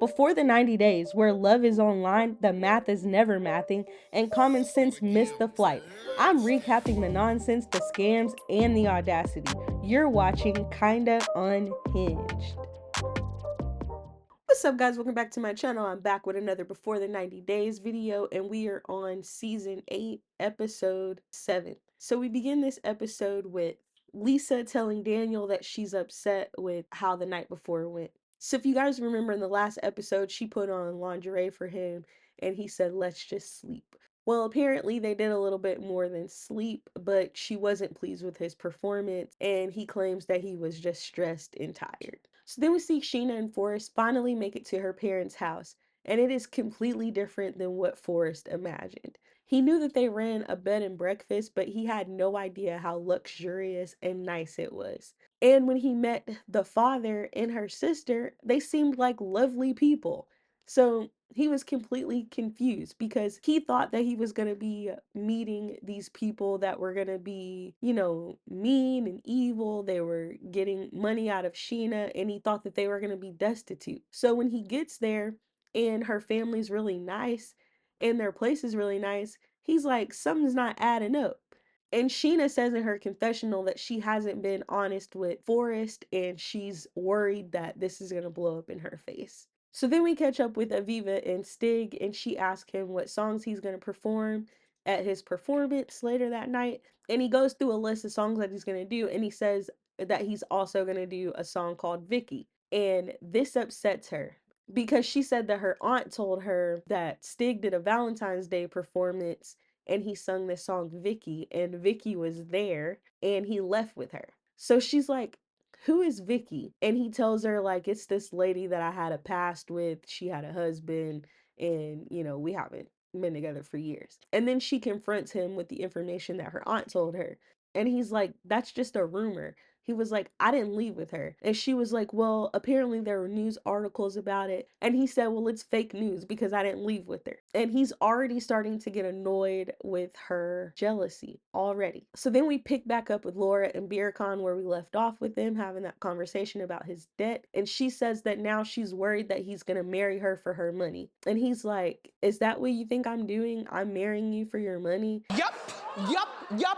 Before the 90 days, where love is online, the math is never mathing, and common sense missed the flight. I'm recapping the nonsense, the scams, and the audacity. You're watching Kinda Unhinged. What's up, guys? Welcome back to my channel. I'm back with another Before the 90 Days video, and we are on season 8, episode 7. So we begin this episode with Lisa telling Daniel that she's upset with how the night before went. So if you guys remember in the last episode, she put on lingerie for him, and he said, "Let's just sleep." Well, apparently they did a little bit more than sleep, but she wasn't pleased with his performance, and he claims that he was just stressed and tired. So then we see Sheena and Forrest finally make it to her parents' house, and it is completely different than what Forrest imagined. He knew that they ran a bed and breakfast, but he had no idea how luxurious and nice it was. And when he met the father and her sister, they seemed like lovely people. So he was completely confused because he thought that he was going to be meeting these people that were going to be, mean and evil. They were getting money out of Sheena, and he thought that they were going to be destitute. So when he gets there and her family's really nice and their place is really nice, he's like, something's not adding up. And Sheena says in her confessional that she hasn't been honest with Forrest and she's worried that this is going to blow up in her face. So then we catch up with Aviva and Stig, and she asks him what songs he's going to perform at his performance later that night. And he goes through a list of songs that he's going to do, and he says that he's also going to do a song called Vicky. And this upsets her because she said that her aunt told her that Stig did a Valentine's Day performance and he sung this song Vicky, and Vicky was there and he left with her. So she's like, who is Vicky? And he tells her, like, it's this lady that I had a past with. She had a husband, and we haven't been together for years. And then she confronts him with the information that her aunt told her. And he's like, that's just a rumor. He was like, I didn't leave with her. And she was like, well, apparently there were news articles about it. And he said, well, it's fake news because I didn't leave with her. And he's already starting to get annoyed with her jealousy already. So then we pick back up with Laura and Beercon where we left off with them having that conversation about his debt. And she says that now she's worried that he's going to marry her for her money. And he's like, is that what you think I'm doing? I'm marrying you for your money? Yup, yup, yup,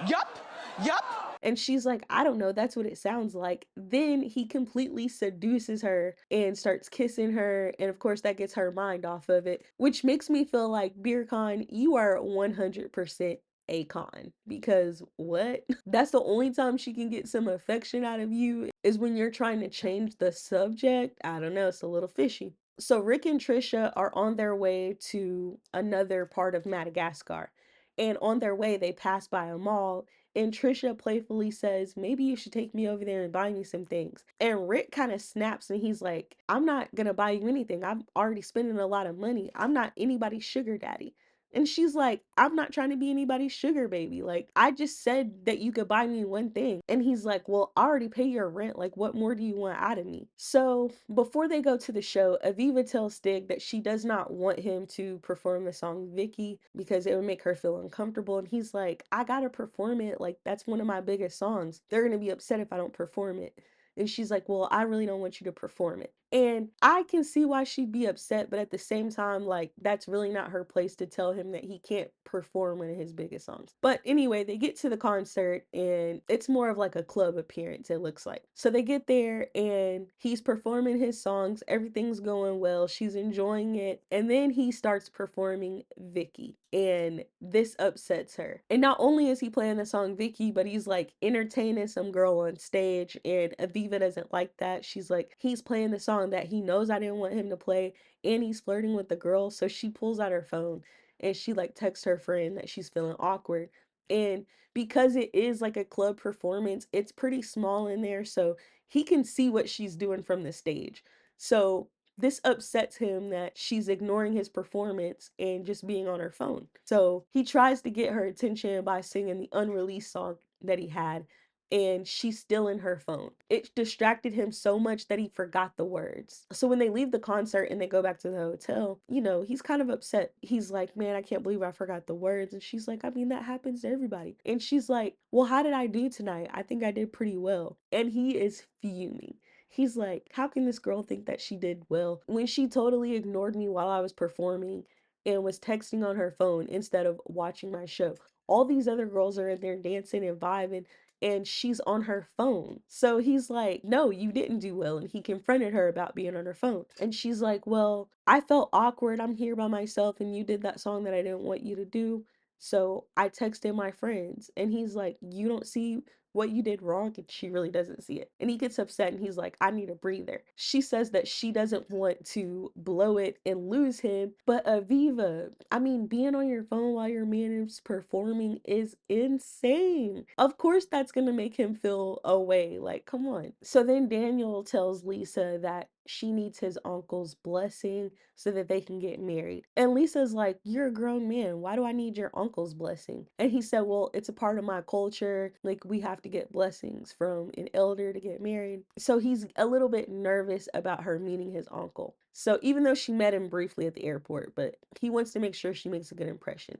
yup, yup. And she's like, I don't know, that's what it sounds like. Then he completely seduces her and starts kissing her. And of course, that gets her mind off of it, which makes me feel like, Beercon, you are 100% a con. Because what? That's the only time she can get some affection out of you is when you're trying to change the subject. I don't know, it's a little fishy. So Rick and Trisha are on their way to another part of Madagascar. And on their way, they pass by a mall, and Trisha playfully says, maybe you should take me over there and buy me some things. And Rick kind of snaps and he's like, I'm not going to buy you anything. I'm already spending a lot of money. I'm not anybody's sugar daddy. And she's like, I'm not trying to be anybody's sugar baby. Like, I just said that you could buy me one thing. And he's like, well, I already pay your rent. Like, what more do you want out of me? So before they go to the show, Aviva tells Stig that she does not want him to perform the song Vicky because it would make her feel uncomfortable. And he's like, I gotta perform it. Like, that's one of my biggest songs. They're gonna be upset if I don't perform it. And she's like, well, I really don't want you to perform it. And I can see why she'd be upset, but at the same time, like, that's really not her place to tell him that he can't perform one of his biggest songs. But anyway, they get to the concert and it's more of like a club appearance, it looks like. So they get there and he's performing his songs, everything's going well, she's enjoying it, and then he starts performing Vicky. And this upsets her. And not only is he playing the song Vicky, but he's like entertaining some girl on stage, and Aviva doesn't like that. She's like, he's playing the song that he knows I didn't want him to play, and he's flirting with the girl. So she pulls out her phone and she like texts her friend that she's feeling awkward. And because it is like a club performance, it's pretty small in there, so he can see what she's doing from the stage. So this upsets him that she's ignoring his performance and just being on her phone. So he tries to get her attention by singing the unreleased song that he had, and she's still in her phone. It distracted him so much that he forgot the words. So when they leave the concert and they go back to the hotel, he's kind of upset. He's like, man, I can't believe I forgot the words. And she's like, I mean, that happens to everybody. And she's like, well, how did I do tonight? I think I did pretty well. And he is fuming. He's like, how can this girl think that she did well when she totally ignored me while I was performing and was texting on her phone instead of watching my show? All these other girls are in there dancing and vibing, and she's on her phone. So he's like, no, you didn't do well. And he confronted her about being on her phone. And she's like, well, I felt awkward. I'm here by myself, and you did that song that I didn't want you to do. So I texted my friends. And he's like, you don't see what you did wrong, and she really doesn't see it. And he gets upset and he's like, I need a breather. She says that she doesn't want to blow it and lose him. But Aviva, I mean, being on your phone while your man is performing is insane. Of course, that's gonna make him feel away. Like, come on. So then Daniel tells Lisa that she needs his uncle's blessing so that they can get married. And Lisa's like, you're a grown man. Why do I need your uncle's blessing? And he said, well, it's a part of my culture. Like, we have to get blessings from an elder to get married. So he's a little bit nervous about her meeting his uncle. So even though she met him briefly at the airport, but he wants to make sure she makes a good impression.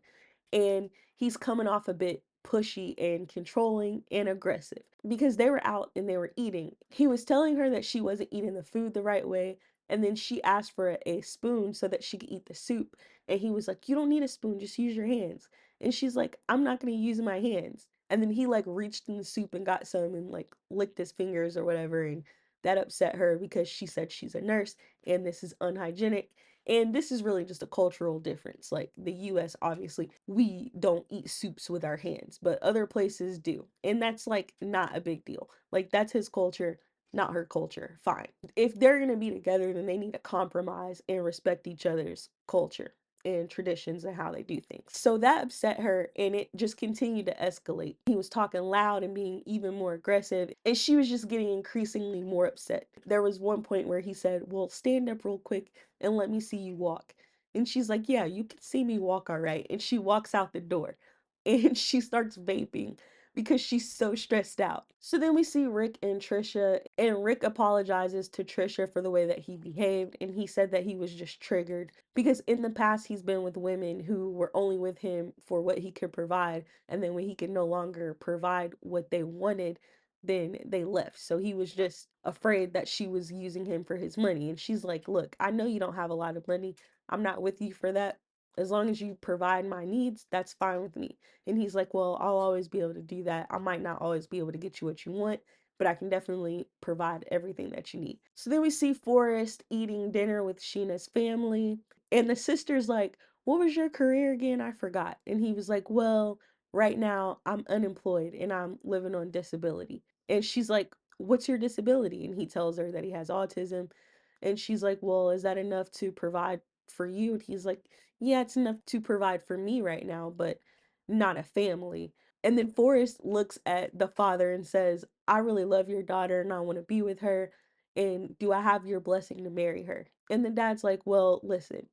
And he's coming off a bit pushy and controlling and aggressive because they were out and they were eating. He was telling her that she wasn't eating the food the right way, and then she asked for a spoon so that she could eat the soup. And he was like, you don't need a spoon, just use your hands. And she's like, I'm not going to use my hands. And then he like reached in the soup and got some and like licked his fingers or whatever. And that upset her because she said she's a nurse and this is unhygienic. And this is really just a cultural difference. Like the US, obviously, we don't eat soups with our hands, but other places do. And that's like not a big deal. Like that's his culture, not her culture. Fine. If they're going to be together, then they need to compromise and respect each other's culture and traditions and how they do things. So that upset her and it just continued to escalate. He was talking loud and being even more aggressive, and she was just getting increasingly more upset. There was one point where he said, well, stand up real quick and let me see you walk. And she's like, yeah, you can see me walk all right. And she walks out the door and she starts vaping because she's so stressed out. So then we see Rick and Trisha, and Rick apologizes to Trisha for the way that he behaved. And he said that he was just triggered because in the past he's been with women who were only with him for what he could provide. And then when he could no longer provide what they wanted, then they left. So he was just afraid that she was using him for his money. And she's like, look, I know you don't have a lot of money. I'm not with you for that. As long as you provide my needs, that's fine with me. And he's like, well, I'll always be able to do that. I might not always be able to get you what you want, but I can definitely provide everything that you need. So then we see Forrest eating dinner with Sheena's family. And the sister's like, what was your career again? I forgot. And he was like, well, right now I'm unemployed and I'm living on disability. And she's like, what's your disability? And he tells her that he has autism. And she's like, well, is that enough to provide for you? And he's like, yeah, it's enough to provide for me right now, but not a family. And then Forrest looks at the father and says, I really love your daughter and I want to be with her. And do I have your blessing to marry her? And the dad's like, well, listen,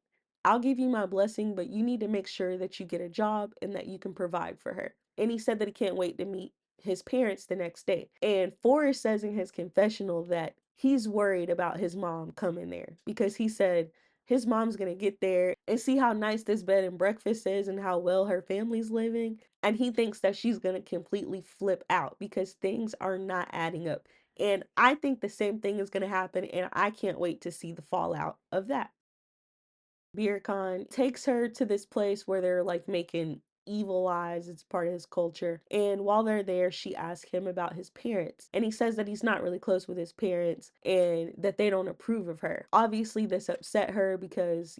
I'll give you my blessing, but you need to make sure that you get a job and that you can provide for her. And he said that he can't wait to meet his parents the next day. And Forrest says in his confessional that he's worried about his mom coming there because he said his mom's gonna get there and see how nice this bed and breakfast is and how well her family's living. And he thinks that she's gonna completely flip out because things are not adding up. And I think the same thing is gonna happen, and I can't wait to see the fallout of that. Birkan takes her to this place where they're like making evil eyes. It's part of his culture. And while they're there, she asks him about his parents. And he says that he's not really close with his parents and that they don't approve of her. Obviously, this upset her because,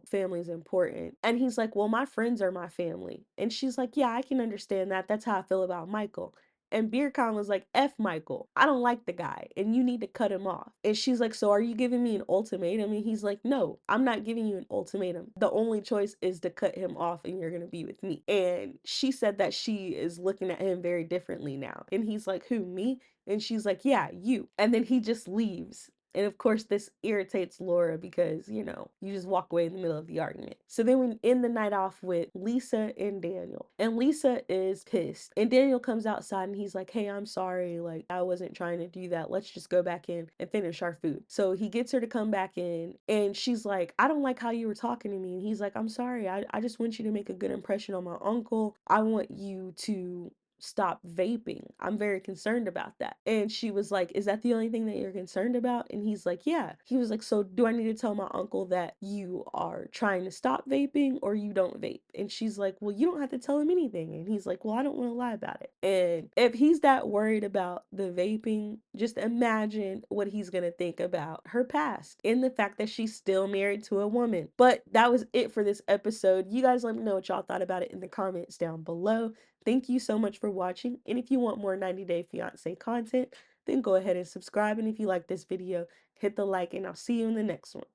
family is important. And he's like, well, my friends are my family. And she's like, yeah, I can understand that. That's how I feel about Michael. And Beer Khan was like, F Michael. I don't like the guy and you need to cut him off. And she's like, so are you giving me an ultimatum? And he's like, no, I'm not giving you an ultimatum. The only choice is to cut him off and you're going to be with me. And she said that she is looking at him very differently now. And he's like, who, me? And she's like, yeah, you. And then he just leaves. And of course, this irritates Laura because, you just walk away in the middle of the argument. So then we end the night off with Lisa and Daniel. And Lisa is pissed. And Daniel comes outside and he's like, hey, I'm sorry. Like, I wasn't trying to do that. Let's just go back in and finish our food. So he gets her to come back in. And she's like, I don't like how you were talking to me. And he's like, I'm sorry. I just want you to make a good impression on my uncle. I want you to stop vaping. I'm very concerned about that. And she was like, is that the only thing that you're concerned about? And he's like, yeah. He was like, so do I need to tell my uncle that you are trying to stop vaping or you don't vape? And she's like, well, you don't have to tell him anything. And he's like, well, I don't want to lie about it. And if he's that worried about the vaping, just imagine what he's going to think about her past and the fact that she's still married to a woman. But that was it for this episode. You guys let me know what y'all thought about it in the comments down below. Thank you so much for watching. And if you want more 90 Day Fiancé content, then go ahead and subscribe. And if you like this video, hit the like, and I'll see you in the next one.